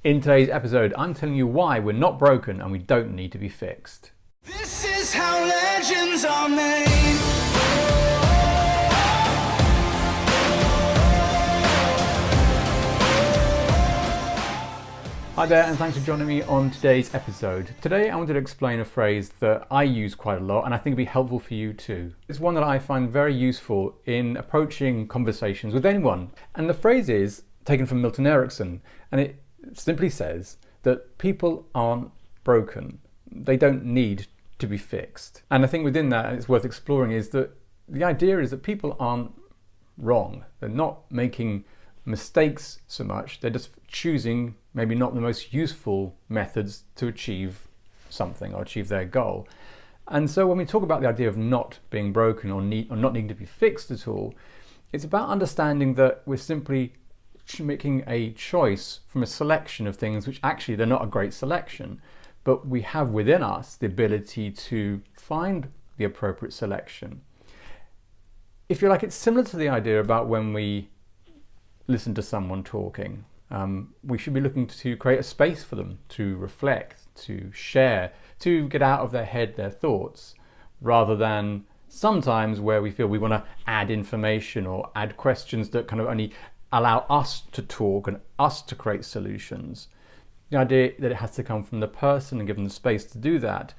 In today's episode, I'm telling you why we're not broken and we don't need to be fixed. This is how legends are made. Hi there, and thanks for joining me on today's episode. Today I wanted to explain a phrase that I use quite a lot and I think it'd be helpful for you too. It's one that I find very useful in approaching conversations with anyone. And the phrase is taken from Milton Erickson, and it simply says that people aren't broken. They don't need to be fixed. And I think within that, it's worth exploring, is that the idea is that people aren't wrong. They're not making mistakes so much. They're just choosing maybe not the most useful methods to achieve something or achieve their goal. And so when we talk about the idea of not being broken or not needing to be fixed at all, it's about understanding that we're simply making a choice from a selection of things which actually they're not a great selection, but we have within us the ability to find the appropriate selection. If you like, it's similar to the idea about when we listen to someone talking. We should be looking to create a space for them to reflect, to share, to get out of their head their thoughts, rather than sometimes where we feel we want to add information or add questions that kind of only allow us to talk and us to create solutions. The idea that it has to come from the person and give them the space to do that.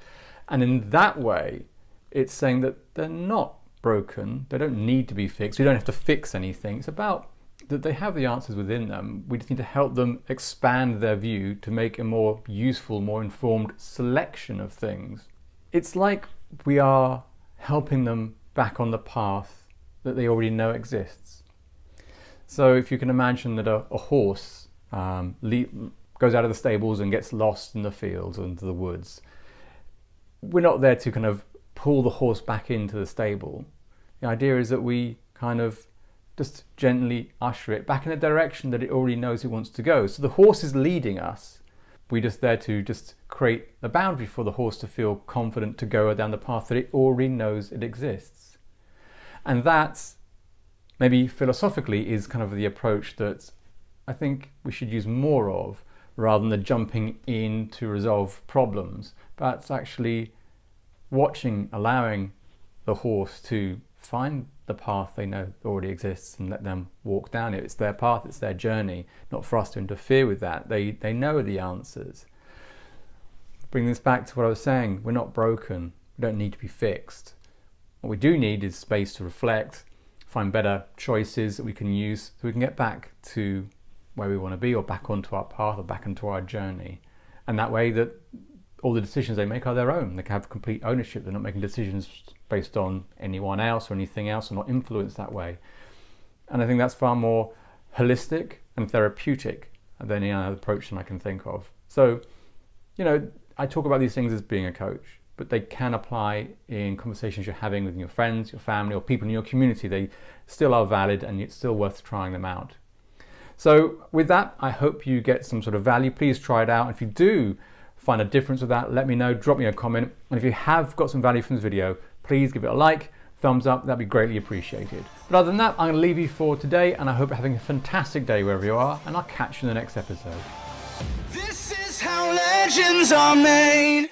And in that way, it's saying that they're not broken, they don't need to be fixed, we don't have to fix anything. It's about that they have the answers within them. We just need to help them expand their view to make a more useful, more informed selection of things. It's like we are helping them back on the path that they already know exists. So if you can imagine that a horse goes out of the stables and gets lost in the fields or into the woods, we're not there to kind of pull the horse back into the stable. The idea is that we kind of just gently usher it back in the direction that it already knows it wants to go. So the horse is leading us. We're just there to just create a boundary for the horse to feel confident to go down the path that it already knows it exists. And that's, maybe philosophically, is kind of the approach that I think we should use more of, rather than the jumping in to resolve problems. But it's actually watching, allowing the horse to find the path they know already exists and let them walk down it. It's their path, it's their journey, not for us to interfere with that. They know the answers. Bring this back to what I was saying, we're not broken, we don't need to be fixed. What we do need is space to reflect, find better choices that we can use so we can get back to where we want to be, or back onto our path, or back into our journey. And that way that all the decisions they make are their own. They can have complete ownership. They're not making decisions based on anyone else or anything else, or not influenced that way. And I think that's far more holistic and therapeutic than any other approach that I can think of. So, I talk about these things as being a coach, but they can apply in conversations you're having with your friends, your family, or people in your community. They still are valid, and it's still worth trying them out. So with that, I hope you get some sort of value. Please try it out. If you do find a difference with that, let me know, drop me a comment. And if you have got some value from this video, please give it a like, thumbs up, that'd be greatly appreciated. But other than that, I'm gonna leave you for today, and I hope you're having a fantastic day wherever you are, and I'll catch you in the next episode. This is how legends are made.